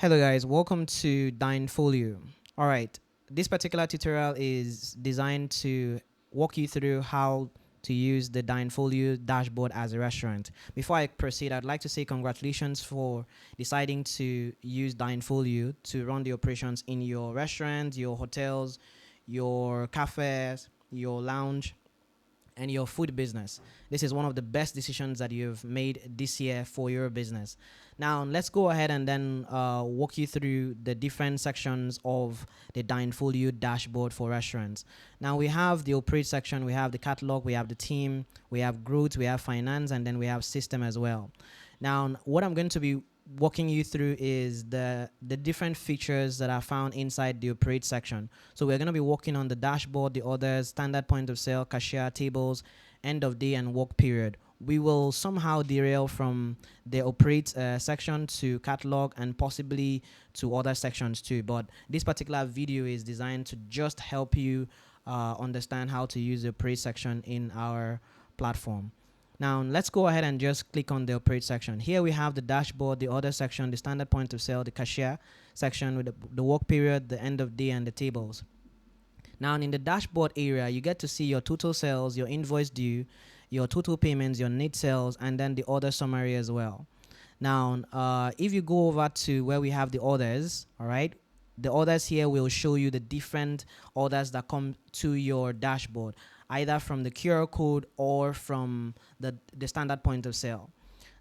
Hello guys, welcome to Dinefolio. All right, this particular tutorial is designed to walk you through how to use the Dinefolio dashboard as a restaurant. Before I proceed, I'd like to say congratulations for deciding to use Dinefolio to run the operations in your restaurant, your hotels, your cafes, your lounge, and your food business. This is one of the best decisions that you've made this year for your business. Now, let's go ahead and then walk you through the different sections of the Dinefolio dashboard for restaurants. Now, we have the operate section, we have the catalog, we have the team, we have growth, we have finance, and then we have system as well. Now, what I'm going to be walking you through is the different features that are found inside the operate section. So we're going to be working on the dashboard, the orders, standard point of sale, cashier, tables, end of day, and work period. We will somehow derail from the operate section to catalog and possibly to other sections too. But this particular video is designed to just help you understand how to use the operate section in our platform. Now let's go ahead and just click on the operate section. Here we have the dashboard, the order section, the standard point of sale, the cashier section with the work period, the end of day, and the tables. Now in the dashboard area, you get to see your total sales, your invoice due, your total payments, your net sales, and then the order summary as well. Now, if you go over to where we have the orders, all right, the orders here will show you the different orders that come to your dashboard, either from the QR code or from the standard point of sale.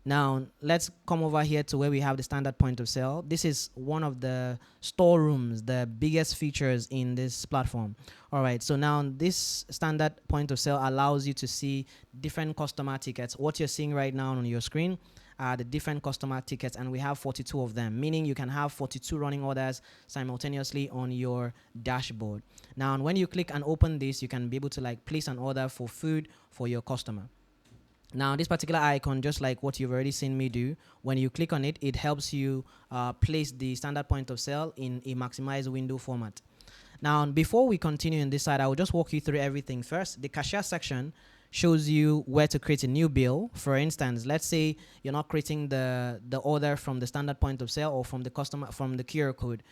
Now, let's come over here to where we have the standard point of sale. This is one of the storerooms, the biggest features in this platform. All right, so now this standard point of sale allows you to see different customer tickets. What you're seeing right now on your screen are the different customer tickets, and we have 42 of them, meaning you can have 42 running orders simultaneously on your dashboard. Now, when you click and open this, you can be able to like place an order for food for your customer. Now, this particular icon, just like what you've already seen me do, when you click on it, it helps you place the standard point of sale in a maximized window format. Now, before we continue in this side, I will just walk you through everything. First, the cashier section shows you where to create a new bill. For instance, let's say you're not creating the order from the standard point of sale or from the customer from the QR code.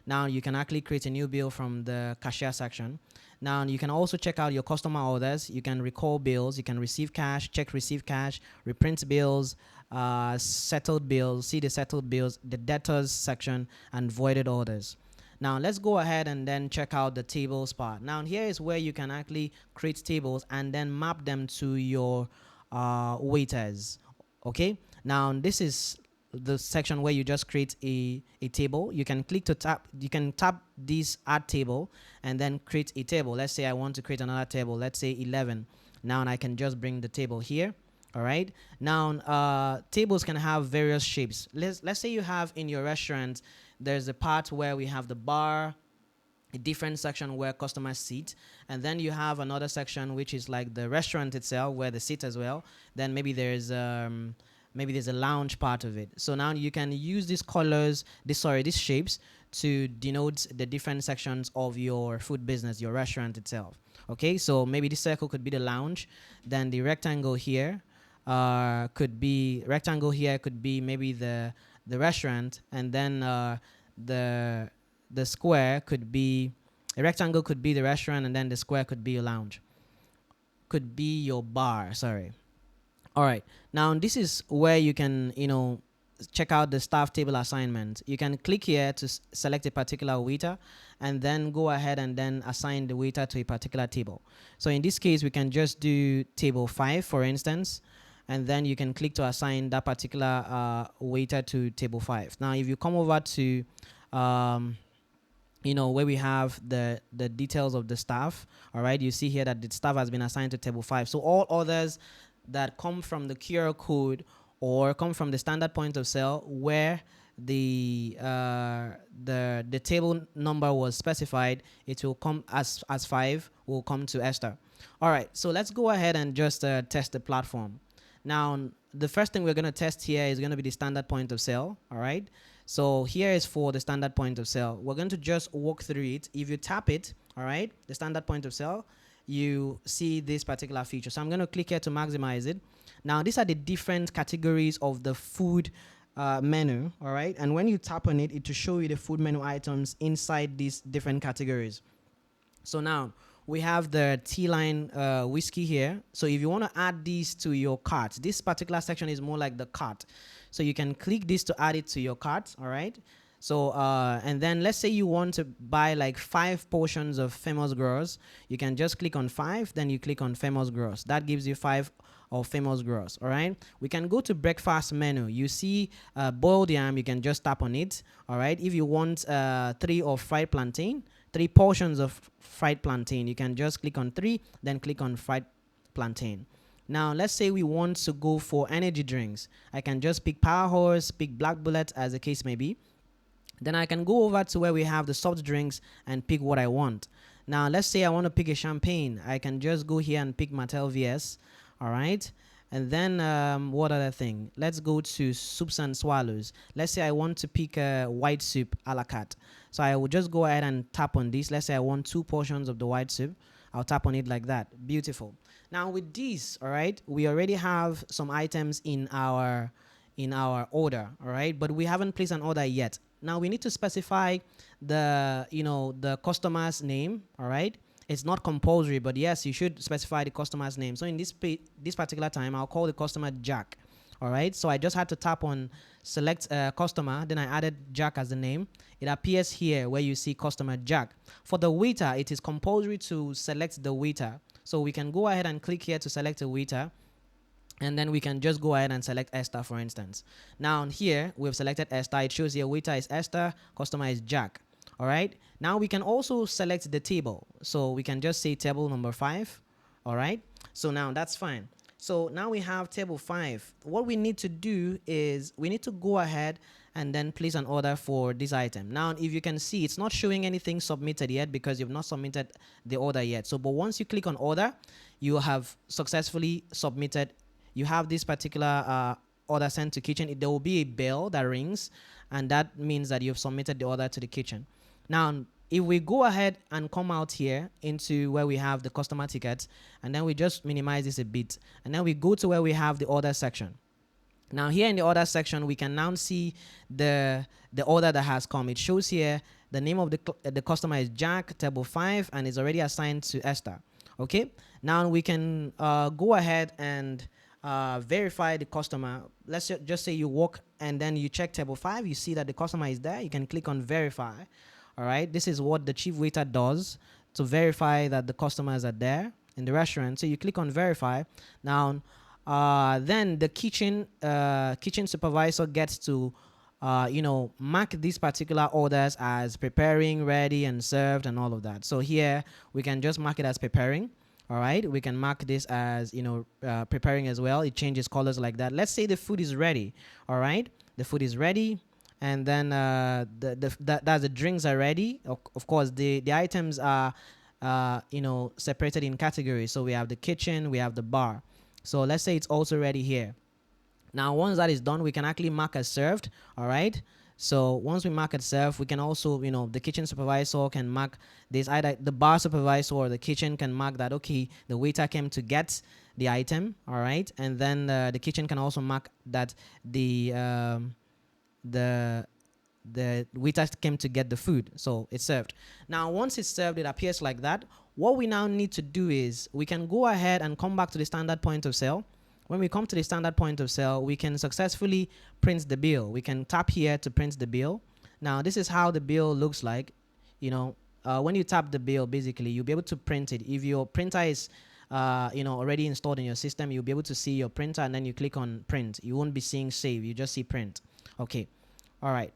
Now you can actually create a new bill from the cashier section. Now you can also check out your customer orders. You can recall bills. You can receive cash, check receive cash, reprint bills, settled bills, see the settled bills, the debtors section, and voided orders. Now let's go ahead and then check out the tables part. Now here is where you can actually create tables and then map them to your waiters. Okay. Now this is the section where you just create a table. You can click to tap. You can tap this add table and then create a table. Let's say I want to create another table. Let's say 11. Now I can just bring the table here. All right. Now tables can have various shapes. Let's say you have in your restaurant, there's a part where we have the bar, a different section where customers sit, and then you have another section which is like the restaurant itself where they sit as well. Then maybe there's a lounge part of it. So now you can use these colors, these shapes to denote the different sections of your food business, your restaurant itself. Okay, so maybe this circle could be the lounge, then the rectangle here could be maybe the restaurant, and then the square could be a rectangle could be the restaurant, and then the square could be a lounge, could be your bar. Sorry. All right. Now this is where you can check out the staff table assignment. You can click here to select a particular waiter and then go ahead and then assign the waiter to a particular table. So in this case, we can just do table 5, for instance, and then you can click to assign that particular waiter to table 5. Now, if you come over to where we have the details of the staff, all right, you see here that the staff has been assigned to table 5. So all others that come from the QR code or come from the standard point of sale where the table number was specified, it will come as 5 will come to Esther. All right, so let's go ahead and just test the platform. Now, the first thing we're going to test here is going to be the standard point of sale. All right, so here is for the standard point of sale. We're going to just walk through it. If you tap it, all right, the standard point of sale, you see this particular feature. So I'm going to click here to maximize it. Now, these are the different categories of the food menu, all right? And when you tap on it, it will show you the food menu items inside these different categories. So now we have the T-line whiskey here. So if you want to add these to your cart, this particular section is more like the cart. So you can click this to add it to your cart, all right? So and then let's say you want to buy like 5 portions of famous gross. You can just click on 5, then you click on famous gross. That gives you 5 of famous gross. All right, we can go to breakfast menu. You see boiled yam, you can just tap on it. All right, if you want 3 of fried plantain, 3 portions of fried plantain, you can just click on 3, then click on fried plantain. Now let's say we want to go for energy drinks. I can just pick Power Horse, pick Black Bullet, as the case may be. Then I can go over to where we have the soft drinks and pick what I want. Now, let's say I want to pick a champagne. I can just go here and pick Martel VS. All right. And then what other thing? Let's go to soups and swallows. Let's say I want to pick a white soup a la carte. So I will just go ahead and tap on this. Let's say I want 2 portions of the white soup. I'll tap on it like that. Beautiful. Now with these, all right, we already have some items in our order, all right, but we haven't placed an order yet. Now we need to specify the customer's name, all right. It's not compulsory, but yes, you should specify the customer's name. So in this particular time, I'll call the customer Jack. All right, so I just had to tap on select customer, then I added Jack as the name. It appears here where you see customer Jack. For the waiter, it is compulsory to select the waiter. So we can go ahead and click here to select a waiter. And then we can just go ahead and select Esther, for instance. Now here, we've selected Esther. It shows here waiter is Esther, customer is Jack. All right. Now we can also select the table. So we can just say table number 5. All right. So now that's fine. So now we have table 5. What we need to do is we need to go ahead and then place an order for this item. Now, if you can see, it's not showing anything submitted yet because you've not submitted the order yet. So, but once you click on order, you have successfully submitted. You have this particular order sent to kitchen. There will be a bell that rings, and that means that you've submitted the order to the kitchen. Now, if we go ahead and come out here into where we have the customer tickets, and then we just minimize this a bit, and then we go to where we have the order section. Now here in the order section, we can now see the order that has come. It shows here the name of the customer is Jack, table 5, and is already assigned to Esther. Okay. Now we can go ahead and verify the customer. Let's just say you walk and then you check table 5. You see that the customer is there. You can click on verify. All right. This is what the chief waiter does to verify that the customers are there in the restaurant. So you click on verify. Now, then the kitchen supervisor gets to mark these particular orders as preparing, ready, and served, and all of that. So here we can just mark it as preparing. All right, we can mark this as preparing as well. It changes colors like that. Let's say the food is ready. All right, the food is ready, and then the drinks are ready. Of course, the items are separated in categories. So we have the kitchen, we have the bar. So let's say it's also ready here. Now, once that is done, we can actually mark as served. All right. So once we mark it served, we can also, the kitchen supervisor can mark this. Either the bar supervisor or the kitchen can mark that, okay, the waiter came to get the item. All right. And then the kitchen can also mark that the waiter came to get the food, so it's served. Now once it's served, it appears like that. What we now need to do is we can go ahead and come back to the standard point of sale. When we come to the standard point of sale, we can successfully print the bill. We can tap here to print the bill. Now this is how the bill looks like. When you tap the bill, basically you'll be able to print it. If your printer is already installed in your system, you'll be able to see your printer, and then you click on print. You won't be seeing save, you just see print. Okay. All right.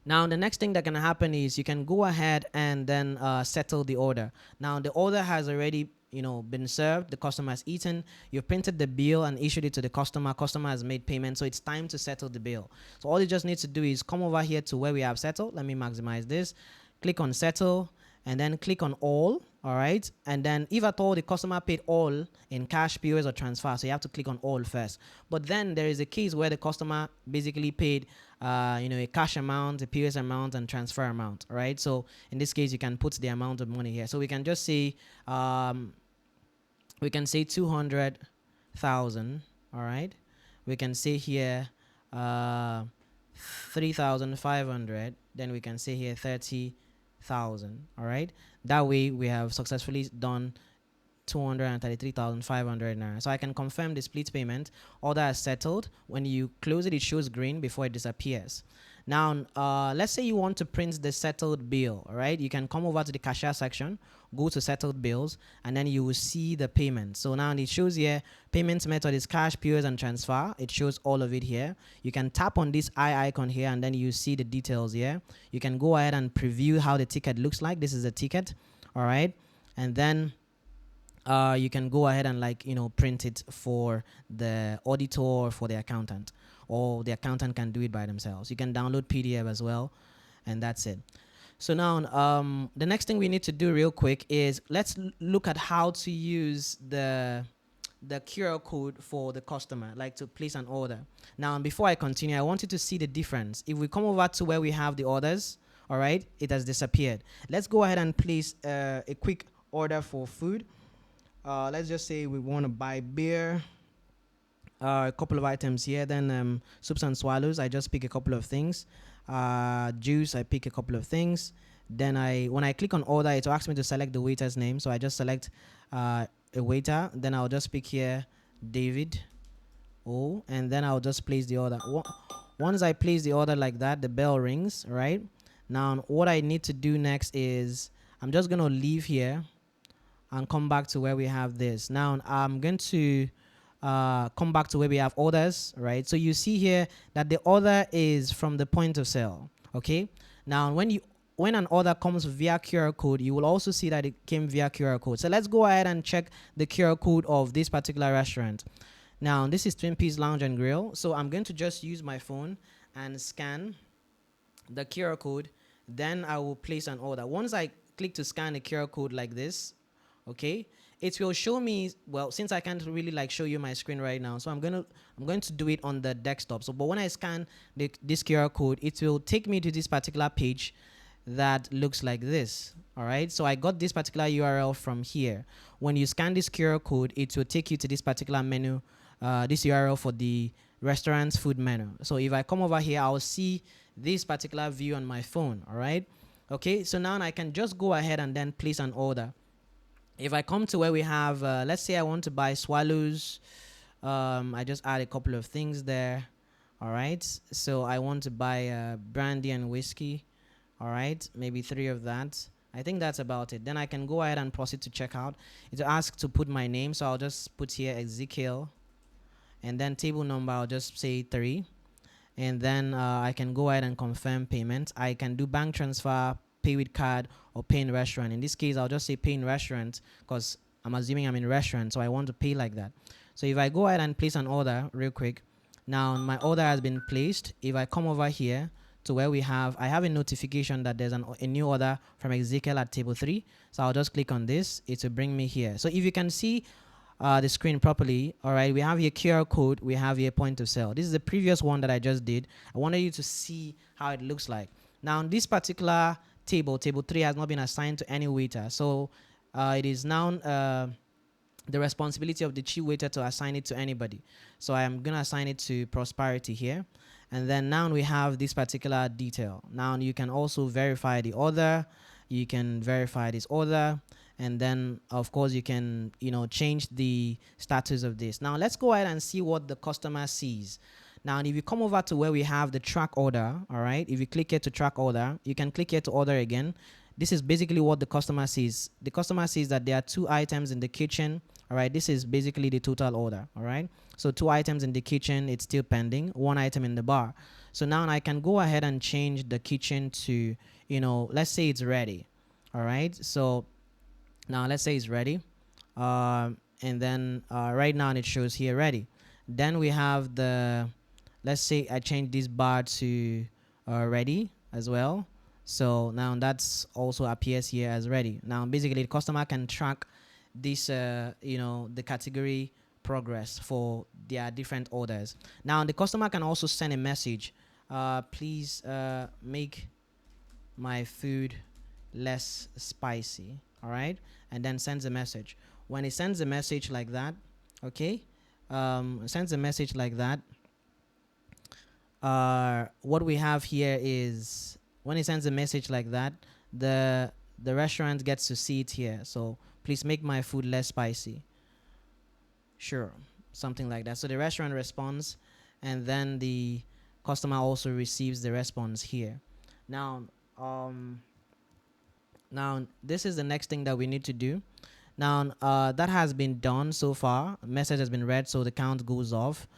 Now, the next thing that can happen is you can go ahead and then settle the order. Now, the order has already, been served. The customer has eaten. You've printed the bill and issued it to the customer. Customer has made payment, so it's time to settle the bill. So all you just need to do is come over here to where we have settled. Let me maximize this. Click on settle, and then click on all. All right. And then if at all the customer paid all in cash, POS, or transfer, so you have to click on all first. But then there is a case where the customer basically paid a cash amount, a POS amount, and transfer amount. All right. So in this case, you can put the amount of money here. So we can just say 200,000. All right. We can say here uh 3,500, then we can say here 30,000. All right, that way we have successfully done 233,500 naira. So I can confirm the split payment. Order is settled. When you close it, it shows green before it disappears. Now, let's say you want to print the settled bill. All right, you can come over to the cashier section, go to settled bills, and then you will see the payment. So now it shows here payment method is cash, POS, and transfer. It shows all of it here. You can tap on this eye icon here, and then you see the details here. You can go ahead and preview how the ticket looks like. This is the ticket. All right, and then you can go ahead and print it for the auditor or for the accountant, or the accountant can do it by themselves. You can download PDF as well, and that's it. So now the next thing we need to do real quick is let's look at how to use the QR code for the customer, like to place an order. Now, before I continue, I want you to see the difference. If we come over to where we have the orders, all right, it has disappeared. Let's go ahead and place a quick order for food. Let's just say we want to buy beer, a couple of items here. Then soups and swallows, I just pick a couple of things. Juice, I pick a couple of things. Then when I click on order, it will ask me to select the waiter's name. So I just select a waiter. Then I'll just pick here David. And then I'll just place the order. Once I place the order like that, the bell rings, right? Now, what I need to do next is I'm just going to leave here and come back to where we have this. Now I'm going to come back to where we have orders, right? So you see here that the order is from the point of sale. Okay. Now when an order comes via QR code, you will also see that it came via QR code. So let's go ahead and check the QR code of this particular restaurant. Now this is Twin Peaks Lounge and Grill. So I'm going to just use my phone and scan the QR code. Then I will place an order. Once I click to scan the QR code like this, okay, it will show me, well, since I can't really show you my screen right now, so I'm going to do it on the desktop. So but when I scan this QR code, it will take me to this particular page that looks like this. All right, so I got this particular URL from here. When you scan this QR code, it will take you to this particular menu, this URL for the restaurant's food menu. So if I come over here, I'll see this particular view on my phone. All right, okay, so now I can just go ahead and then place an order. If I come to where we have, let's say I want to buy swallows, I just add a couple of things there. All right, so I want to buy brandy and whiskey. All right, maybe 3 of that. I think that's about it. Then I can go ahead and proceed to checkout. It will ask to put my name, so I'll just put here Ezekiel, and then table number, I'll just say 3. And then I can go ahead and confirm payment. I can do bank transfer, pay with card, or pay in restaurant. In this case, I'll just say pay in restaurant because I'm assuming I'm in restaurant, so I want to pay like that. So if I go ahead and place an order real quick, now my order has been placed. If I come over here to where I have a notification that there's a new order from Ezekiel at table 3. So I'll just click on this. It will bring me here. So if you can see the screen properly, all right, we have here QR code, we have here point of sale. This is the previous one that I just did. I wanted you to see how it looks like. Now this particular table 3 has not been assigned to any waiter, so it is now the responsibility of the chief waiter to assign it to anybody. So I am gonna assign it to Prosperity here, and then now we have this particular detail. Now you can also verify the order, you can verify this order, and then of course you can change the status of this. Now let's go ahead and see what the customer sees. Now, if you come over to where we have the track order, all right, if you click here to track order, you can click here to order again. This is basically what the customer sees. The customer sees that there are 2 items in the kitchen. All right, this is basically the total order. All right, so 2 items in the kitchen, it's still pending, 1 item in the bar. So now I can go ahead and change the kitchen to, let's say it's ready. All right, so now let's say it's ready. And then right now it shows here ready. Then we have let's say I change this bar to ready as well. So now that's also appears here as ready. Now basically the customer can track this, the category progress for their different orders. Now the customer can also send a message. Please make my food less spicy. All right, and then sends a message. When it sends a message like that, okay, sends a message like that. what we have here is when it sends a message like that, the the restaurant gets to see it here. So please make my food less spicy. Sure, something like that. So the restaurant responds, and then the customer also receives the response here. Now, um, now this is the next thing that we need to do. Now, that has been done so far. A message has been read, so the count goes off.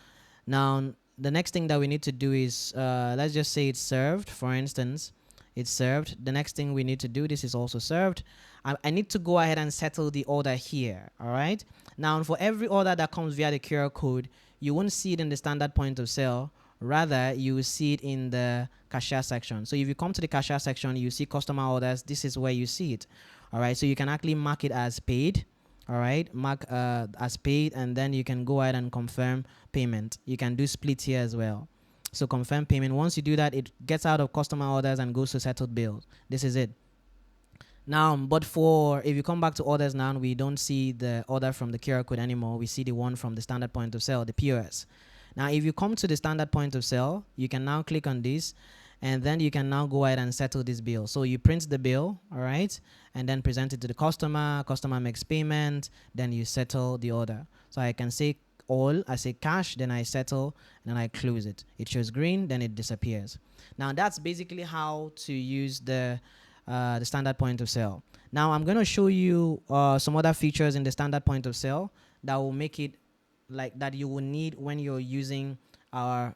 Now, the next thing that we need to do is, let's just say it's served. For instance, it's served. The next thing we need to do, this is also served. I need to go ahead and settle the order here. All right. Now, for every order that comes via the QR code, you won't see it in the standard point of sale. Rather, you will see it in the cashier section. So if you come to the cashier section, you see customer orders. This is where you see it. All right. So you can actually mark it as paid. All right, mark as paid, and then you can go ahead and confirm payment. You can do split here as well. So confirm payment. Once you do that, it gets out of customer orders and goes to settled bills. This is it. Now, but for if you come back to orders now, we don't see the order from the QR code anymore. We see the one from the standard point of sale, the POS. Now, if you come to the standard point of sale, you can now click on this, and then you can now go ahead and settle this bill. So you print the bill, all right, and then present it to the customer. Customer makes payment, then you settle the order. So I can say all, I say cash, then I settle, and then I close it. It shows green, then it disappears. Now that's basically how to use the standard point of sale. Now I'm going to show you some other features in the standard point of sale that will make it like that you will need when you're using our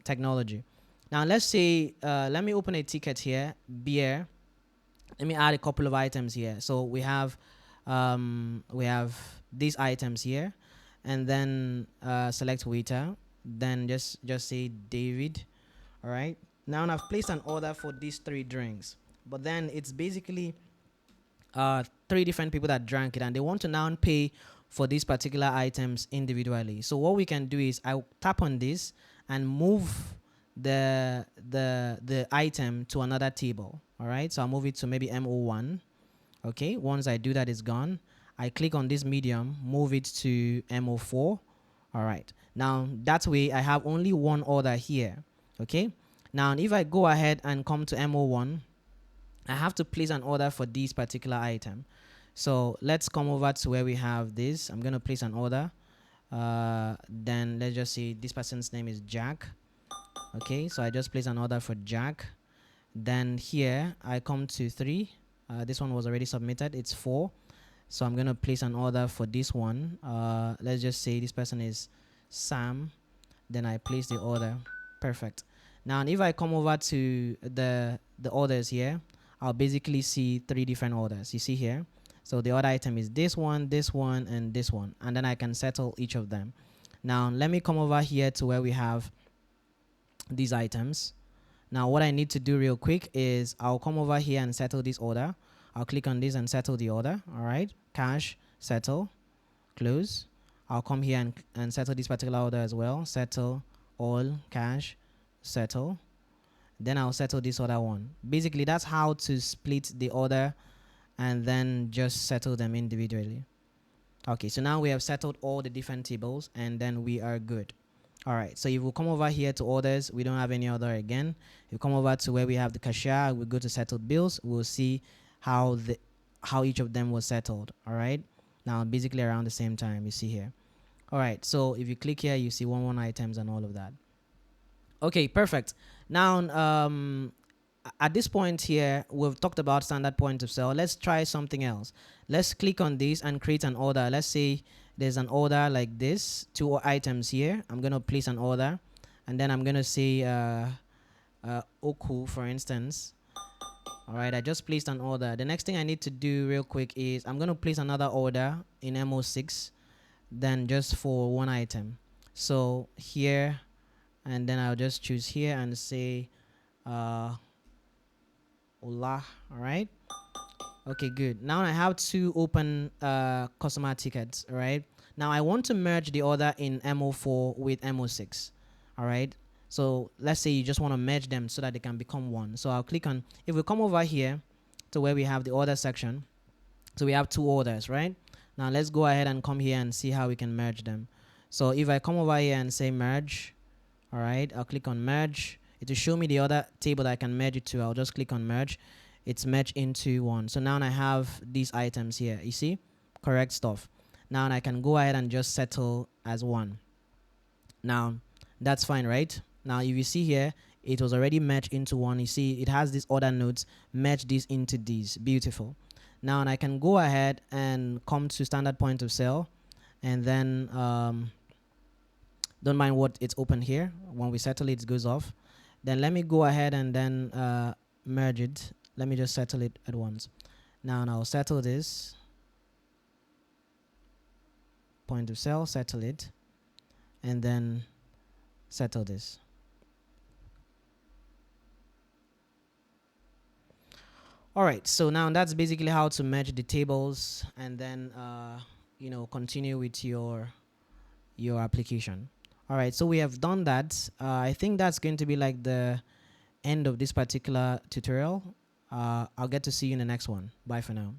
technology. Now let's say let me open a ticket here, beer. Let me add a couple of items here. So we have these items here, and then select waiter, then just say David. All right, now I've placed an order for these 3 drinks, but then it's basically 3 different people that drank it, and they want to now pay for these particular items individually. So what we can do is I tap on this and move the item to another table. All right, so I'll move it to maybe MO1. Okay, once I do that, it's gone. I click on this medium, move it to MO4. All right, now that way I have only one order here. Okay, now if I go ahead and come to MO1, I have to place an order for this particular item. So let's come over to where we have this. I'm going to place an order. Then let's just say this person's name is Jack. Okay, so I just place an order for Jack. Then here I come to 3. This one was already submitted. It's 4. So I'm going to place an order for this one. Let's just say this person is Sam. Then I place the order. Perfect. Now if I come over to the orders here, I'll basically see 3 different orders. You see here. So the order item is this one, and this one. And then I can settle each of them. Now let me come over here to where we have these items. Now what I need to do real quick is I'll come over here and settle this order. I'll click on this and settle the order. All right, cash, settle, close. I'll come here and settle this particular order as well. Settle, all, cash, settle. Then I'll settle this other one. Basically that's how to split the order and then just settle them individually. Okay, so now we have settled all the different tables, and then we are good. All right, so if we come over here to orders, we don't have any order again. If we come over to where we have the cashier, we go to settled bills, we'll see how each of them was settled. All right, now basically around the same time, you see here. All right, so if you click here, you see 1 items and all of that. Okay, perfect. Now at this point here, we've talked about standard point of sale. Let's try something else. Let's click on this and create an order. Let's say there's an order like this, 2 items here. I'm going to place an order, and then I'm going to say Oku, for instance. All right, I just placed an order. The next thing I need to do real quick is I'm going to place another order in MO6, then just for 1 item. So here, and then I'll just choose here and say Ola. All right, okay, good. Now I have 2 open customer tickets. All right, now I want to merge the order in MO4 with MO6. All right, so let's say you just want to merge them so that they can become one. So I'll click on, if we come over here to where we have the order section, so we have 2 orders, right? Now let's go ahead and come here and see how we can merge them. So if I come over here and say merge, All right, I'll click on merge. It will show me the other table that I can merge it to. I'll just click on merge. It's merged into one. So now I have these items here. You see? Correct stuff. Now I can go ahead and just settle as one. Now that's fine, right? Now if you see here, it was already merged into one. You see it has these other nodes, merge these into these. Beautiful. Now I can go ahead and come to standard point of sale, and then don't mind what it's open here. When we settle it, it goes off. Then let me go ahead and then merge it. Let me just settle it at once. Now I'll settle this point of sale, settle it, and then settle this. All right, so now that's basically how to merge the tables and then continue with your application. All right, so we have done that. I think that's going to be like the end of this particular tutorial. I'll get to see you in the next one. Bye for now.